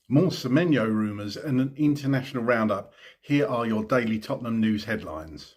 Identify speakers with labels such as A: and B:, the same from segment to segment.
A: More Semenyo rumours and an international roundup. Here are your daily Tottenham news headlines.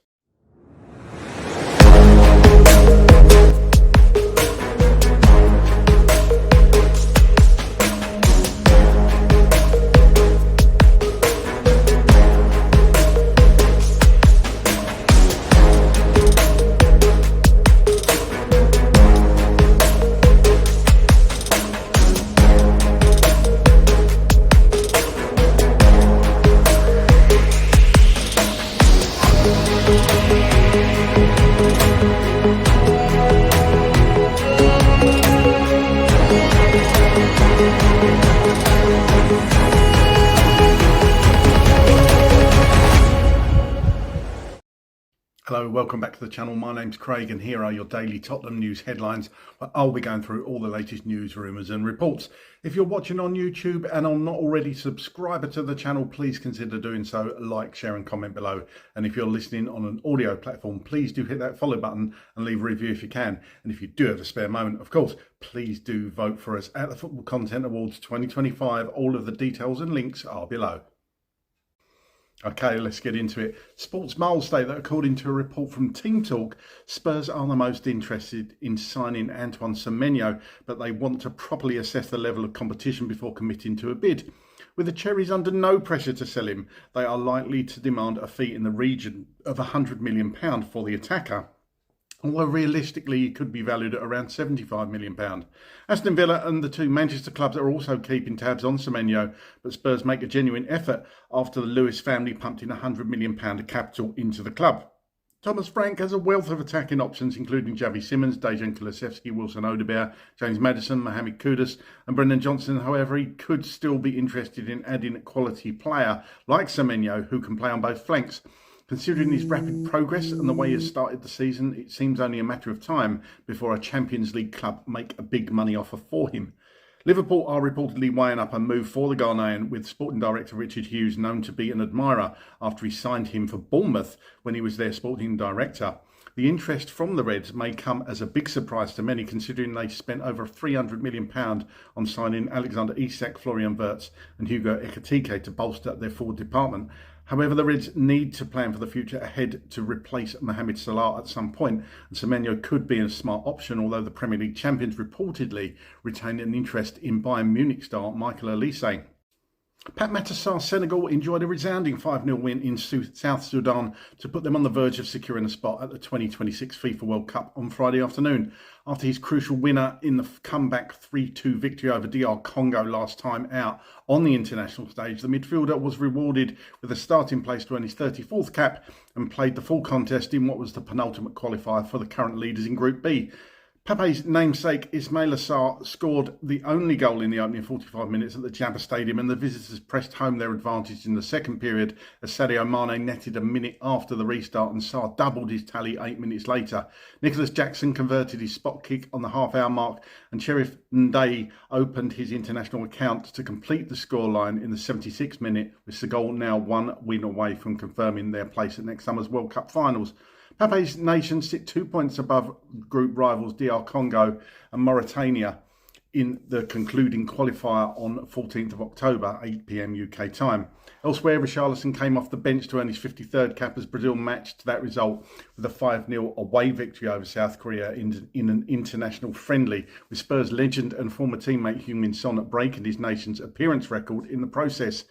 A: Hello, welcome back to the channel. My name's Craig and here are your daily Tottenham news headlines where I'll be going through all the latest news, rumours and reports. If you're watching on YouTube and are not already a subscriber to the channel, please consider doing so. Like, share and comment below. And if you're listening on an audio platform, please do hit that follow button and leave a review if you can. And if you do have a spare moment, of course, please do vote for us at the Football Content Awards 2025. All of the details and links are below. Okay, let's get into it. Sports Mail state that according to a report from Team Talk, Spurs are the most interested in signing Antoine Semenyo, but they want to properly assess the level of competition before committing to a bid. With the Cherries under no pressure to sell him, they are likely to demand a fee in the region of £100 million for the attacker, although realistically he could be valued at around £75 million. Aston Villa and the two Manchester clubs are also keeping tabs on Semenyo, but Spurs make a genuine effort after the Lewis family pumped in £100 million of capital into the club. Thomas Frank has a wealth of attacking options, including Javi Simmons, Dejan Kulusevski, Wilson Odobert, James Maddison, Mohamed Kudus and Brendan Johnson. However, he could still be interested in adding a quality player like Semenyo who can play on both flanks. Considering his rapid progress and the way he has started the season, it seems only a matter of time before a Champions League club make a big money offer for him. Liverpool are reportedly weighing up a move for the Ghanaian, with sporting director Richard Hughes known to be an admirer after he signed him for Bournemouth when he was their sporting director. The interest from the Reds may come as a big surprise to many, considering they spent over £300 million on signing Alexander Isak, Florian Wirtz and Hugo Ekitike to bolster their forward department. However, the Reds need to plan for the future ahead to replace Mohamed Salah at some point, and Semenyo could be a smart option, although the Premier League champions reportedly retain an interest in Bayern Munich star Michael Olise. Pat Matasar Senegal enjoyed a resounding 5-0 win in South Sudan to put them on the verge of securing a spot at the 2026 FIFA World Cup on Friday afternoon. After his crucial winner in the comeback 3-2 victory over DR Congo last time out on the international stage, the midfielder was rewarded with a starting place to earn his 34th cap and played the full contest in what was the penultimate qualifier for the current leaders in Group B. Pepe's namesake Ismail Assar scored the only goal in the opening 45 minutes at the Jabba Stadium, and the visitors pressed home their advantage in the second period as Sadio Mane netted a minute after the restart and Sarr doubled his tally 8 minutes later. Nicholas Jackson converted his spot kick on the half-hour mark, and Sheriff Ndai opened his international account to complete the scoreline in the 76th minute, with Senegal now one win away from confirming their place at next summer's World Cup finals. Pepe's nation sit 2 points above group rivals DR Congo and Mauritania in the concluding qualifier on 14th of October, 8 p.m. UK time. Elsewhere, Richarlison came off the bench to earn his 53rd cap as Brazil matched that result with a 5-0 away victory over South Korea in an international friendly, with Spurs legend and former teammate Heung-min Son breaking his nation's appearance record in the process.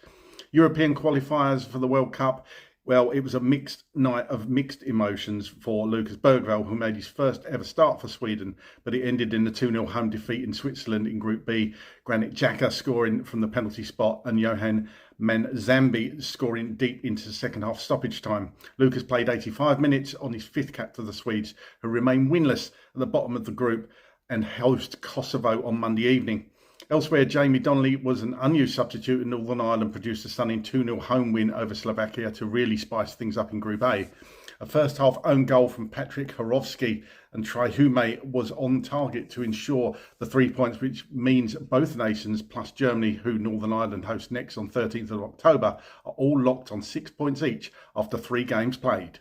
A: European qualifiers for the World Cup. Well, it was a mixed night of mixed emotions for Lucas Bergvall, who made his first ever start for Sweden, but it ended in the 2-0 home defeat in Switzerland in Group B. Granit Xhaka scoring from the penalty spot and Johan Manzambi scoring deep into the second half stoppage time. Lucas played 85 minutes on his 5th cap for the Swedes, who remain winless at the bottom of the group and host Kosovo on Monday evening. Elsewhere, Jamie Donnelly was an unused substitute in Northern Ireland, produced a stunning 2-0 home win over Slovakia to really spice things up in Group A. A first-half own goal from Patrick Horovsky and Trihume was on target to ensure the 3 points, which means both nations, plus Germany, who Northern Ireland hosts next on 13th of October, are all locked on 6 points each after 3 games played.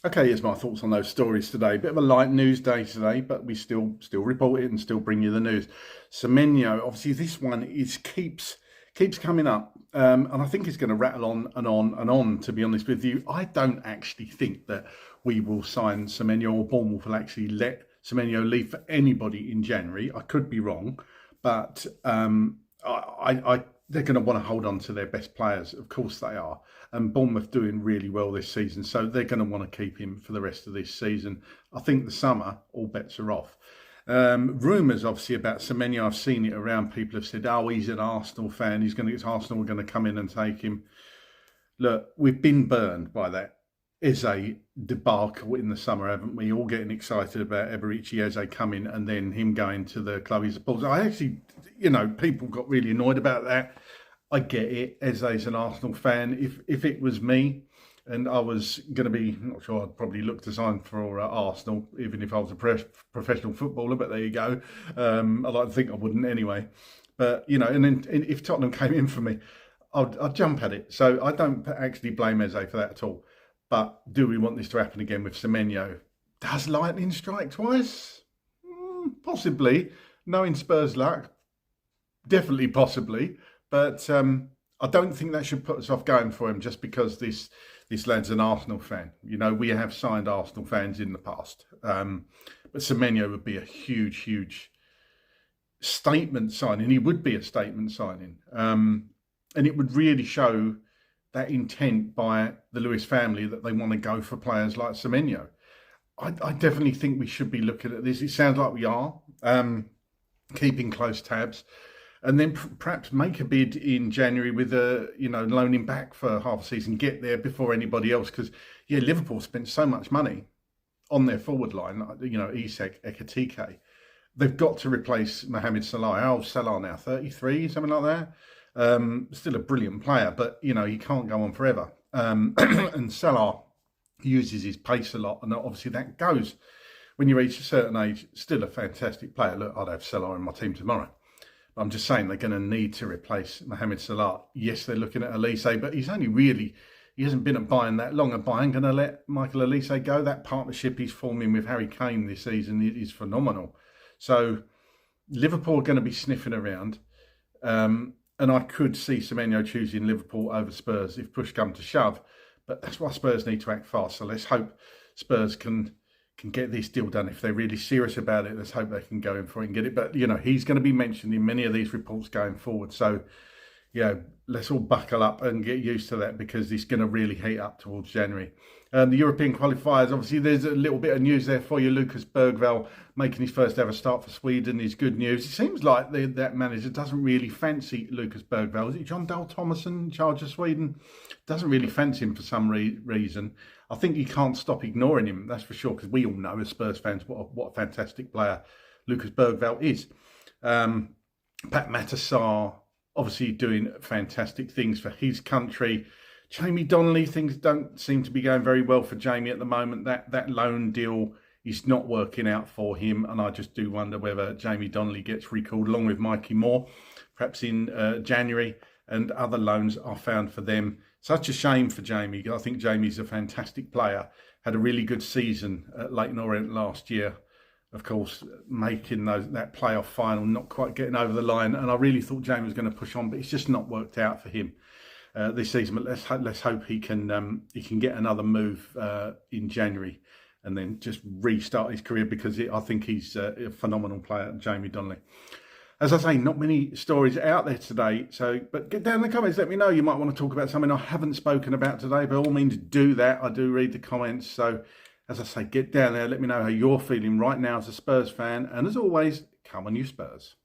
A: Okay, here's my thoughts on those stories today. Bit of a light news day today, but we still report it and still bring you the news. Semenyo, obviously this one keeps keeps coming up. And I think it's going to rattle on and on and on, to be honest with you. I don't actually think that we will sign Semenyo, or Bournemouth will actually let Semenyo leave for anybody in January. I could be wrong, but they're going to want to hold on to their best players. Of course they are. And Bournemouth doing really well this season, so they're going to want to keep him for the rest of this season. I think the summer, all bets are off. Rumours, obviously, about Semenyo. I've seen it around. People have said, oh, he's an Arsenal fan. He's going to get Arsenal. We're going to come in and take him. Look, we've been burned by that Eze debacle in the summer, haven't we? All getting excited about Eberici Eze coming and then him going to the club he supports. I actually, people got really annoyed about that. I get it. Eze's an Arsenal fan. If it was me, and I was going to be, I'm not sure, I'd probably look to sign for Arsenal, even if I was a professional footballer, but there you go. I like to think I wouldn't anyway. But, and then if Tottenham came in for me, I'd jump at it. So I don't actually blame Eze for that at all. But do we want this to happen again with Semenyo? Does lightning strike twice? Possibly. Knowing Spurs luck, definitely possibly. But I don't think that should put us off going for him just because this lad's an Arsenal fan. We have signed Arsenal fans in the past. But Semenyo would be a huge, huge statement signing. He would be a statement signing. And it would really show that intent by the Lewis family that they want to go for players like Semenyo. I definitely think we should be looking at this. It sounds like we are, keeping close tabs. And then perhaps make a bid in January with loan him back for half a season, get there before anybody else. Because, Liverpool spent so much money on their forward line, Isak, Ekitike. They've got to replace Mohamed Salah. How old Salah now? 33, something like that? Still a brilliant player, but, he can't go on forever. And Salah uses his pace a lot, and obviously that goes. When you reach a certain age, still a fantastic player. Look, I'd have Salah in my team tomorrow. I'm just saying they're going to need to replace Mohamed Salah. Yes, they're looking at Elise, but he hasn't been at Bayern that long. Are Bayern going to let Michael Elise go? That partnership he's forming with Harry Kane this season is phenomenal. So Liverpool are going to be sniffing around. And I could see Semenyo choosing Liverpool over Spurs if push come to shove. But that's why Spurs need to act fast. So let's hope Spurs can get this deal done. If they're really serious about it, let's hope they can go in for it and get it. But, he's going to be mentioned in many of these reports going forward. So, let's all buckle up and get used to that because it's going to really heat up towards January. The European qualifiers, obviously, there's a little bit of news there for you. Lucas Bergvall making his first ever start for Sweden is good news. It seems like that manager doesn't really fancy Lucas Bergvall. Is it John Dahl Tomasson in charge of Sweden? Doesn't really fancy him for some reason. I think you can't stop ignoring him, that's for sure, because we all know as Spurs fans what a fantastic player Lucas Bergvall is. Pat Matissar, obviously doing fantastic things for his country. Jamie Donnelly, things don't seem to be going very well for Jamie at the moment. That loan deal is not working out for him, and I just do wonder whether Jamie Donnelly gets recalled along with Mikey Moore, perhaps in January, and other loans are found for them. Such a shame for Jamie. I think Jamie's a fantastic player. Had a really good season at Leyton Orient last year. Of course, making that playoff final, not quite getting over the line. And I really thought Jamie was going to push on, but it's just not worked out for him this season. But let's hope he can get another move in January and then just restart his career because I think he's a phenomenal player, Jamie Donnelly. As I say, not many stories out there today. But get down in the comments. Let me know. You might want to talk about something I haven't spoken about today. By all means, do that. I do read the comments. So, as I say, get down there. Let me know how you're feeling right now as a Spurs fan. And as always, come on, you Spurs.